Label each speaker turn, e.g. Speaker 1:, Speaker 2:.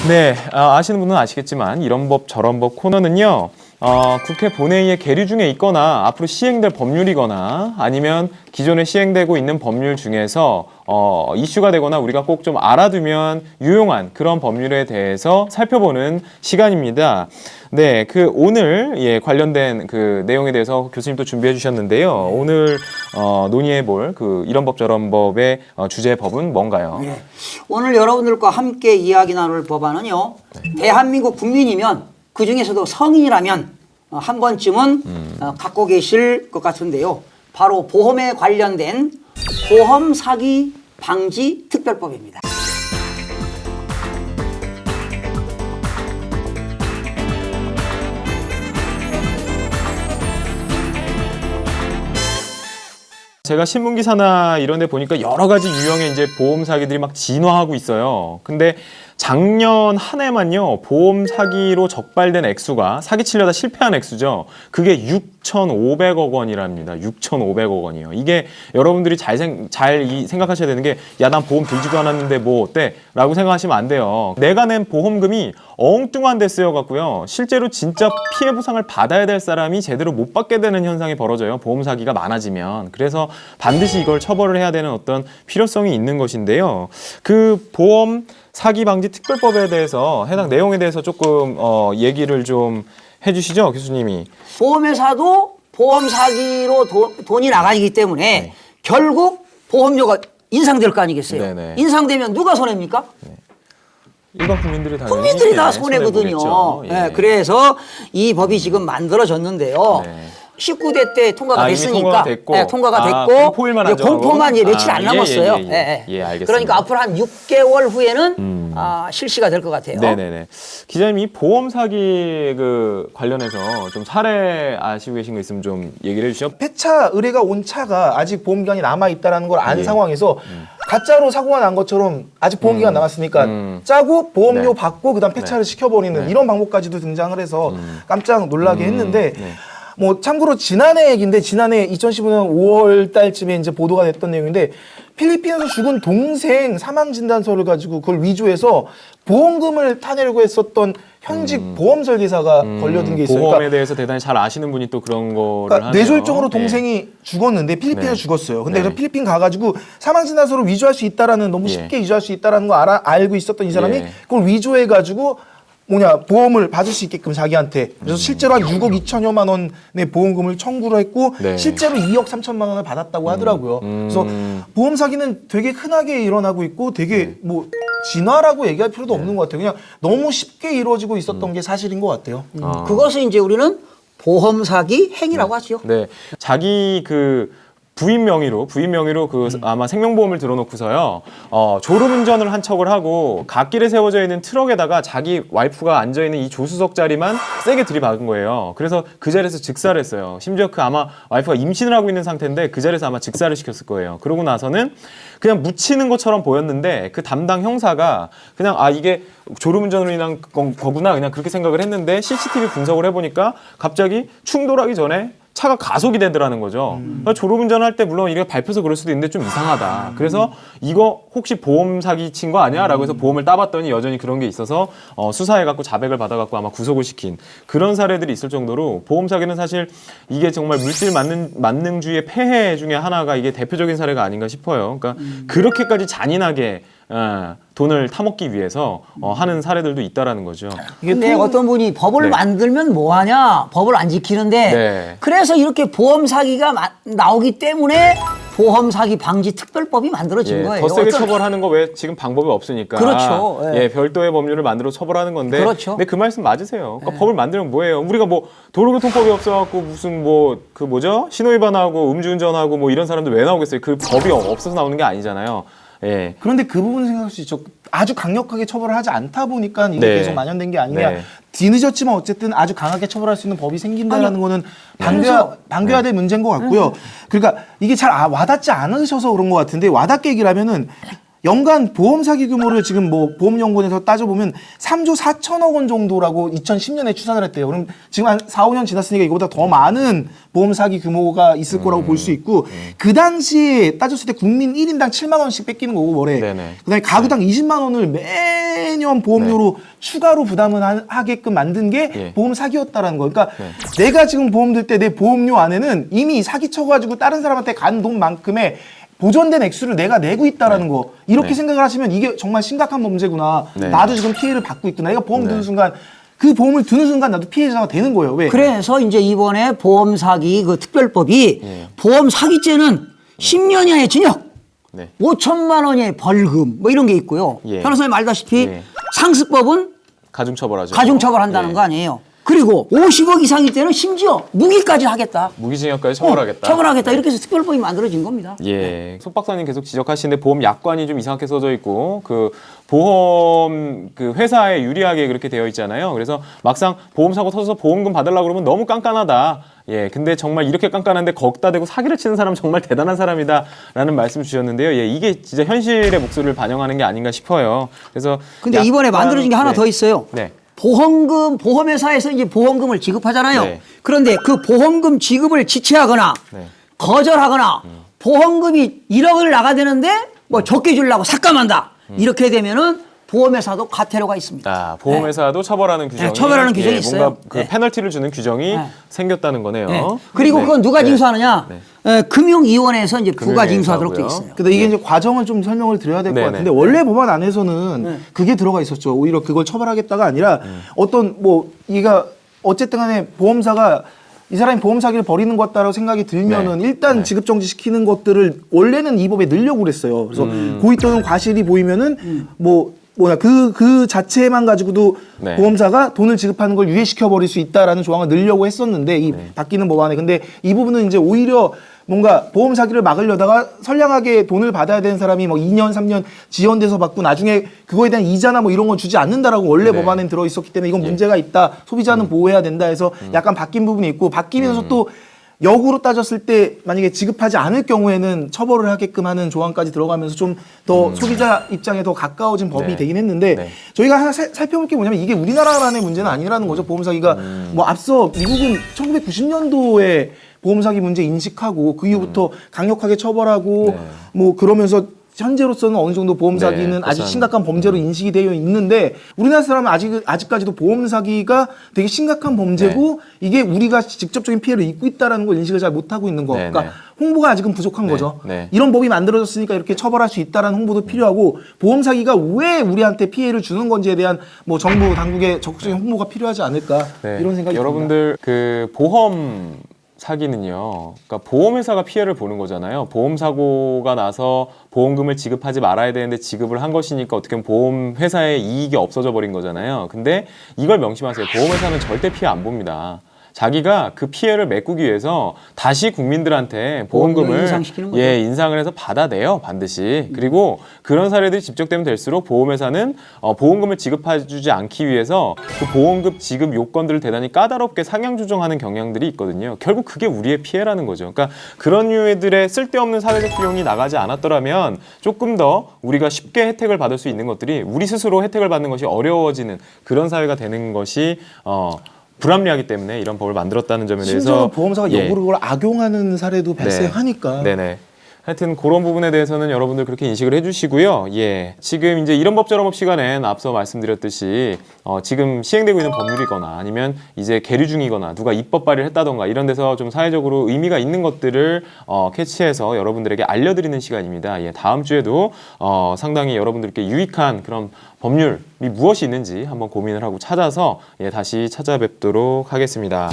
Speaker 1: 네, 아시는 분은 아시겠지만 이런 법 저런 법 코너는요. 국회 본회의의 계류 중에 있거나 앞으로 시행될 법률이거나 아니면 기존에 시행되고 있는 법률 중에서 이슈가 되거나 우리가 꼭 좀 알아두면 유용한 그런 법률에 대해서 살펴보는 시간입니다. 네, 오늘 관련된 그 내용에 대해서 교수님도 준비해 주셨는데요. 오늘 논의해 볼 이런 법 저런 법의 주제 법은 뭔가요?
Speaker 2: 네. 오늘 여러분들과 함께 이야기 나눌 법안은요. 대한민국 국민이면 그 중에서도 성인이라면 한 번쯤은 갖고 계실 것 같은데요. 바로 보험에 관련된 보험 사기 방지 특별법입니다.
Speaker 1: 제가 신문기사나 이런 데 보니까 여러 가지 유형의 이제 보험 사기들이 막 진화하고 있어요. 근데 작년 한 해만요, 보험 사기로 적발된 액수가 사기치려다 실패한 액수죠. 그게 6,500억 원이랍니다. 6,500억 원이요. 이게 여러분들이 잘 생각하셔야 되는 게, 야, 난 보험 들지도 않았는데 뭐 어때? 라고 생각하시면 안 돼요. 내가 낸 보험금이 엉뚱한 데 쓰여갖고요. 실제로 진짜 피해 보상을 받아야 될 사람이 제대로 못 받게 되는 현상이 벌어져요. 보험 사기가 많아지면. 그래서 반드시 이걸 처벌을 해야 되는 어떤 필요성이 있는 것인데요. 그 보험 사기 방지 특별법에 대해서 해당 내용에 대해서 조금 얘기를 좀 해주시죠, 교수님이.
Speaker 2: 보험회사도 보험 사기로 돈이 나가기 때문에
Speaker 1: 네.
Speaker 2: 결국 보험료가 인상될 거 아니겠어요?
Speaker 1: 네네.
Speaker 2: 인상되면 누가 손해입니까?
Speaker 1: 일반 국민들이 당연히
Speaker 2: 국민들이 다 손해거든요.
Speaker 1: 손해보겠죠. 예.
Speaker 2: 네, 그래서 이 법이 지금 만들어졌는데요.
Speaker 1: 네.
Speaker 2: 19대 때 통과가
Speaker 1: 이미
Speaker 2: 됐으니까
Speaker 1: 통과가 됐고.
Speaker 2: 네, 통과가 됐고
Speaker 1: 공포일만 안 정하고?
Speaker 2: 공포만 이제 며칠 안
Speaker 1: 예,
Speaker 2: 남았어요.
Speaker 1: 예, 알겠습니다.
Speaker 2: 그러니까 앞으로 한 6개월 후에는 실시가 될 것 같아요.
Speaker 1: 네네네. 기자님, 이 보험 사기 관련해서 좀 사례 아시고 계신 거 있으면 좀 얘기를 해주시죠.
Speaker 3: 폐차 의뢰가 온 차가 아직 보험기간이 남아있다는 걸 안
Speaker 1: 예.
Speaker 3: 상황에서 가짜로 사고가 난 것처럼 아직 보험기간 남았으니까 짜고 보험료
Speaker 1: 네.
Speaker 3: 받고 그다음 폐차를 시켜버리는
Speaker 1: 네.
Speaker 3: 이런 방법까지도 등장을 해서 깜짝 놀라게 했는데
Speaker 1: 네.
Speaker 3: 뭐 참고로 지난해 얘기인데 지난해 2015년 5월 달쯤에 이제 보도가 됐던 내용인데 필리핀에서 죽은 동생 사망 진단서를 가지고 그걸 위조해서 보험금을 타내려고 했었던 현직 보험 설계사가 걸려든 게 있어요.
Speaker 1: 보험에
Speaker 3: 그러니까
Speaker 1: 대해서 대단히 잘 아시는 분이 또 그런 거를
Speaker 3: 그러니까
Speaker 1: 하네요.
Speaker 3: 뇌졸중으로
Speaker 1: 네.
Speaker 3: 동생이 죽었는데 필리핀에서
Speaker 1: 네.
Speaker 3: 죽었어요. 근데
Speaker 1: 네.
Speaker 3: 그래서 필리핀 가가지고 사망 진단서를 위조할 수 있다라는 너무
Speaker 1: 예.
Speaker 3: 쉽게 위조할 수 있다라는 거 알고 있었던 이 사람이
Speaker 1: 예.
Speaker 3: 그걸 위조해가지고 보험을 받을 수 있게끔 자기한테 그래서 실제로 한 6억 2천여만 원의 보험금을 청구를 했고
Speaker 1: 네.
Speaker 3: 실제로 2억 3천만 원을 받았다고 하더라고요. 그래서 보험 사기는 되게 흔하게 일어나고 있고 되게 뭐 진화라고 얘기할 필요도 없는 것 같아요. 그냥 너무 쉽게 이루어지고 있었던 게 사실인 것 같아요.
Speaker 2: 그것을 이제 우리는 보험 사기 행위라고 하죠.
Speaker 1: 네, 자기 부인 명의로 아마 생명보험을 들어놓고서요, 졸음운전을 한 척을 하고 갓길에 세워져 있는 트럭에다가 자기 와이프가 앉아있는 이 조수석 자리만 세게 들이박은 거예요. 그래서 그 자리에서 즉사를 했어요. 심지어 아마 와이프가 임신을 하고 있는 상태인데 그 자리에서 아마 즉사를 시켰을 거예요. 그러고 나서는 그냥 묻히는 것처럼 보였는데 그 담당 형사가 그냥 이게 졸음운전으로 인한 거구나 그냥 그렇게 생각을 했는데 CCTV 분석을 해보니까 갑자기 충돌하기 전에 차가 가속이 되더라는 거죠. 그러니까 졸음운전할 때 물론 이게 밟혀서 그럴 수도 있는데 좀 이상하다. 그래서 이거 혹시 보험 사기 친 거 아니야? 라고 해서 보험을 따봤더니 여전히 그런 게 있어서 수사해갖고 자백을 받아갖고 아마 구속을 시킨 그런 사례들이 있을 정도로 보험 사기는 사실 이게 정말 물질 만능주의의 폐해 중에 하나가 이게 대표적인 사례가 아닌가 싶어요. 그러니까 그렇게까지 잔인하게 돈을 타먹기 위해서 하는 사례들도 있다라는 거죠.
Speaker 2: 근데 어떤 분이 법을
Speaker 1: 네.
Speaker 2: 만들면 뭐하냐? 법을 안 지키는데
Speaker 1: 네.
Speaker 2: 그래서 이렇게 보험 사기가 나오기 때문에 보험 사기 방지 특별법이 만들어진 거예요.
Speaker 1: 더 세게 처벌하는 거 왜 지금 방법이 없으니까.
Speaker 2: 그렇죠. 예.
Speaker 1: 별도의 법률을 만들어 처벌하는 건데.
Speaker 2: 그렇죠.
Speaker 1: 근데 그 말씀 맞으세요. 그러니까 법을 만들면 뭐예요? 우리가 뭐 도로교통법이 없어갖고 무슨 신호위반하고 음주운전하고 뭐 이런 사람들 왜 나오겠어요? 그 법이 없어서 나오는 게 아니잖아요. 예.
Speaker 3: 그런데 그 부분은 생각할 수 있죠. 아주 강력하게 처벌을 하지 않다 보니까 이게
Speaker 1: 네.
Speaker 3: 계속 만연된 게 아니냐.
Speaker 1: 네.
Speaker 3: 뒤늦었지만 어쨌든 아주 강하게 처벌할 수 있는 법이 생긴다는
Speaker 2: 아니요.
Speaker 3: 거는
Speaker 2: 그래서-
Speaker 3: 반겨야 될 문제인 것 같고요. 그러니까 이게 잘 와닿지 않으셔서 그런 것 같은데 와닿게 얘기를 하면은 연간 보험 사기 규모를 지금 뭐 보험연구원에서 따져보면 3조 4천억 원 정도라고 2010년에 추산을 했대요. 그럼 지금 한 4, 5년 지났으니까 이거보다 더 많은 보험 사기 규모가 있을 거라고 볼 수 있고 그 당시에 따졌을 때 국민 1인당 7만 원씩 뺏기는 거고 월에
Speaker 1: 네네.
Speaker 3: 그다음에 가구당 20만 원을 매년 보험료로 추가로 부담을 하게끔 만든 게
Speaker 1: 예.
Speaker 3: 보험 사기였다라는 거. 그러니까 내가 지금 보험 들 때 내 보험료 안에는 이미 사기 쳐가지고 다른 사람한테 간 돈만큼의 보존된 액수를 내가 내고 있다라는 거. 이렇게 생각을 하시면 이게 정말 심각한 범죄구나.
Speaker 1: 네.
Speaker 3: 나도 지금 피해를 받고 있구나. 내가 보험 드는 순간 그 보험을 드는 순간 나도 피해자가 되는 거예요. 왜?
Speaker 2: 그래서 이제 이번에 보험 사기 그 특별법이 보험 사기죄는 10년 이하의 징역,
Speaker 1: 네.
Speaker 2: 5천만 원의 벌금 뭐 이런 게 있고요.
Speaker 1: 예.
Speaker 2: 변호사님 알다시피
Speaker 1: 예.
Speaker 2: 상습법은
Speaker 1: 가중처벌하죠.
Speaker 2: 가중처벌한다는
Speaker 1: 예.
Speaker 2: 거 아니에요. 그리고 50억 이상일 때는 심지어 무기까지 하겠다.
Speaker 1: 무기징역까지 처벌하겠다.
Speaker 2: 처벌하겠다. 이렇게 해서 특별법이 만들어진 겁니다.
Speaker 1: 예. 속 박사님 계속 지적하시는데 보험 약관이 좀 이상하게 써져 있고 그 보험 그 회사에 유리하게 그렇게 되어 있잖아요. 그래서 막상 보험 사고 터져서 보험금 받으려고 그러면 너무 깐깐하다. 예. 근데 정말 이렇게 깐깐한데 거기다 대고 사기를 치는 사람 정말 대단한 사람이다라는 말씀 주셨는데요. 예. 이게 진짜 현실의 목소리를 반영하는 게 아닌가 싶어요. 그래서
Speaker 2: 근데 이번에 만들어진 게 하나 더 있어요.
Speaker 1: 네.
Speaker 2: 보험금, 보험회사에서 이제 보험금을 지급하잖아요.
Speaker 1: 네.
Speaker 2: 그런데 그 보험금 지급을 지체하거나
Speaker 1: 네.
Speaker 2: 거절하거나 보험금이 1억을 나가되는데 뭐 적게 주려고 삭감한다. 이렇게 되면은 보험회사도 과태료가 있습니다.
Speaker 1: 아, 보험회사도 처벌하는 규정이
Speaker 2: 처벌하는 규정이 있어요.
Speaker 1: 뭔가 그
Speaker 2: 네.
Speaker 1: 페널티를 주는 규정이
Speaker 2: 네.
Speaker 1: 생겼다는 거네요.
Speaker 2: 네. 그리고 그건 누가 징수하느냐?
Speaker 1: 네.
Speaker 2: 금융위원회에서 이제 부가 징수하도록 돼
Speaker 1: 금융위원회에서
Speaker 2: 있어요.
Speaker 3: 근데 이게 이제 과정을 좀 설명을 드려야 될 것
Speaker 1: 네네.
Speaker 3: 같은데 원래 법안 안에서는 그게 들어가 있었죠. 오히려 그걸 처벌하겠다가 아니라 어떤 뭐 이가 어쨌든 간에 보험사가 이 사람이 보험 사기를 벌이는 것 같다라고 생각이 들면은 일단 지급 정지시키는 것들을 원래는 이 법에 넣으려고 그랬어요. 그래서 고의 또는 과실이 보이면은 그 자체만 가지고도
Speaker 1: 네.
Speaker 3: 보험사가 돈을 지급하는 걸 유예시켜 버릴 수 있다라는 조항을 넣으려고 했었는데 이 바뀌는 법안에 근데 이 부분은 이제 오히려 뭔가 보험 사기를 막으려다가 선량하게 돈을 받아야 되는 사람이 뭐 2년, 3년 지연돼서 받고 나중에 그거에 대한 이자나 뭐 이런 건 주지 않는다라고 원래
Speaker 1: 네.
Speaker 3: 법안에 들어 있었기 때문에 이건 문제가 있다. 소비자는 보호해야 된다 해서 약간 바뀐 부분이 있고 바뀌면서 또 역으로 따졌을 때 만약에 지급하지 않을 경우에는 처벌을 하게끔 하는 조항까지 들어가면서 좀 더 소비자 입장에 더 가까워진 법이
Speaker 1: 네.
Speaker 3: 되긴 했는데
Speaker 1: 네.
Speaker 3: 저희가 하나 살펴볼 게 뭐냐면 이게 우리나라만의 문제는 아니라는 거죠. 보험 사기가 뭐 앞서 미국은 1990년도에 보험 사기 문제 인식하고 그 이후부터 강력하게 처벌하고 뭐 그러면서 현재로서는 어느 정도 보험 사기는 아직
Speaker 1: 그렇죠.
Speaker 3: 심각한 범죄로 인식이 되어 있는데 우리나라 사람은 아직까지도 보험 사기가 되게 심각한 범죄고 이게 우리가 직접적인 피해를 입고 있다라는 걸 인식을 잘 못하고 있는 거.
Speaker 1: 네,
Speaker 3: 그러니까 홍보가 아직은 부족한 거죠.
Speaker 1: 네.
Speaker 3: 이런 법이 만들어졌으니까 이렇게 처벌할 수 있다라는 홍보도 필요하고 보험 사기가 왜 우리한테 피해를 주는 건지에 대한 뭐 정부 당국의 적극적인 홍보가 필요하지 않을까
Speaker 1: 네.
Speaker 3: 이런 생각이 듭니다.
Speaker 1: 여러분들 그 보험 사기는요. 그러니까 보험회사가 피해를 보는 거잖아요. 보험 사고가 나서 보험금을 지급하지 말아야 되는데 지급을 한 것이니까 어떻게 보면 보험회사의 이익이 없어져 버린 거잖아요. 근데 이걸 명심하세요. 보험회사는 절대 피해 안 봅니다. 자기가 그 피해를 메꾸기 위해서 다시 국민들한테 보험금을
Speaker 2: 인상시키는 거죠.
Speaker 1: 인상을 해서 받아내요, 반드시. 그리고 그런 사례들이 집적되면 될수록 보험회사는 보험금을 지급해주지 않기 위해서 그 보험금 지급 요건들을 대단히 까다롭게 상향 조정하는 경향들이 있거든요. 결국 그게 우리의 피해라는 거죠. 그러니까 그런 류들의 쓸데없는 사회적 비용이 나가지 않았더라면 조금 더 우리가 쉽게 혜택을 받을 수 있는 것들이 우리 스스로 혜택을 받는 것이 어려워지는 그런 사회가 되는 것이 불합리하기 때문에 이런 법을 만들었다는 점에 대해서
Speaker 3: 심지어 보험사가 역으로 그걸 악용하는 사례도 발생하니까.
Speaker 1: 네네. 하여튼 그런 부분에 대해서는 여러분들 그렇게 인식을 해주시고요. 예, 지금 이제 이런 법 저런 법 시간엔 앞서 말씀드렸듯이 지금 시행되고 있는 법률이거나 아니면 이제 계류 중이거나 누가 입법 발의를 했다던가 이런 데서 좀 사회적으로 의미가 있는 것들을 캐치해서 여러분들에게 알려드리는 시간입니다. 예, 다음 주에도 상당히 여러분들께 유익한 그런 법률이 무엇이 있는지 한번 고민을 하고 찾아서 다시 찾아뵙도록 하겠습니다.